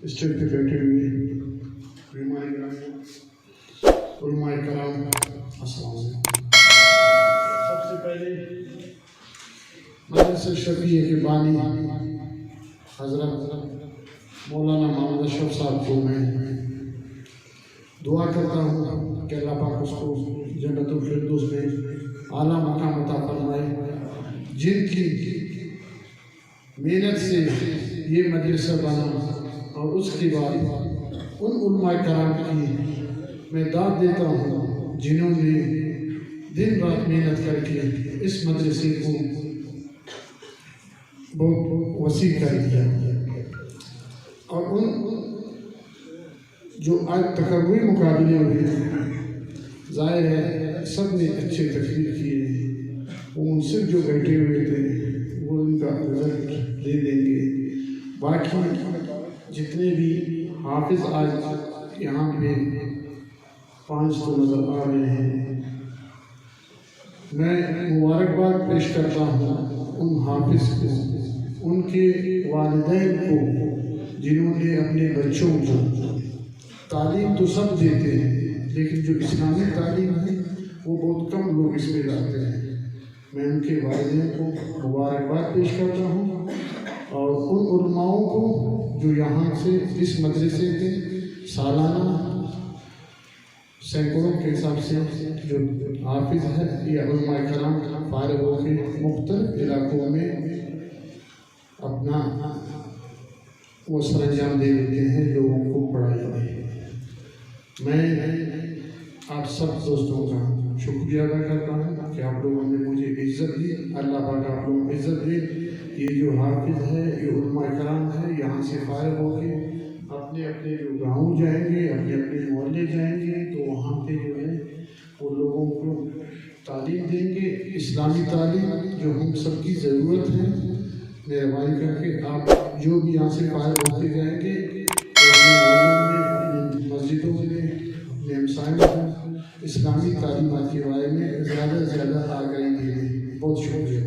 Stage پہ بیٹھے ہوئے علماء کرام، السلام علیکم۔ سب سے پہلے مدرسہ شفیع کے بانی حضرت مولانا محمد اشرف صاحب کو میں دعا کرتا ہوں کہ اللہ پاک اس کو جنت الفردوس میں اعلیٰ مقام عطا فرمائے، جن کی محنت سے یہ مدرسہ بنا، اور اس کے بعد ان علماء کرام کی میں داد دیتا ہوں جنہوں نے دن رات محنت کر کے اس مدرسے کو بہت وسیع کر دیا، اور ان جو آج تقرری مقابلے ہوئے ظاہر ہے سب نے اچھے تقریر کیے، وہ ان سے جو بیٹھے ہوئے تھے وہ ان کا رزلٹ دے دیں گے۔ باقی جتنے بھی حافظ آج یہاں پہ 5 تو نظر آ رہے ہیں، میں مبارکباد پیش کرتا ہوں ان حافظ کو، ان کے والدین کو، جنہوں نے اپنے بچوں کو تعلیم تو سب دیتے ہیں لیکن جو اسلامی تعلیم ہے وہ بہت کم لوگ اس میں لاتے ہیں۔ میں ان کے والدین کو مبارکباد پیش کرتا ہوں، اور ان علماؤں کو جو یہاں سے اس مدرسے کے سالانہ سینکڑوں کے حساب سے جو حافظ ہے یا علماء کرام فارغ ہو کے مختلف علاقوں میں اپنا وہ سر انجام دے دیتے ہیں لوگوں کو پڑھائی میں۔ میں آپ سب دوستوں کا شکریہ ادا کرتا ہوں کہ آپ لوگوں نے مجھے عزت دی، اللہ پاک آپ لوگوں کو عزت دے۔ یہ جو حافظ ہے، یہ علماء کرام ہے، یہاں سے فارغ ہو کے اپنے اپنے جو گاؤں جائیں گے، اپنے اپنے محلے جائیں گے، تو وہاں پہ جو ہے وہ لوگوں کو تعلیم دیں گے، اسلامی تعلیم جو ہم سب کی ضرورت ہے۔ مہربانی کر کے آپ جو بھی یہاں سے فارغ ہوتے جائیں گے تو اپنے محلوں میں، اپنی مسجدوں میں، اپنے ہمسائیوں میں اسلامی تعلیمات کے بارے میں زیادہ سے زیادہ آگاہی دیں۔ بہت شکریہ۔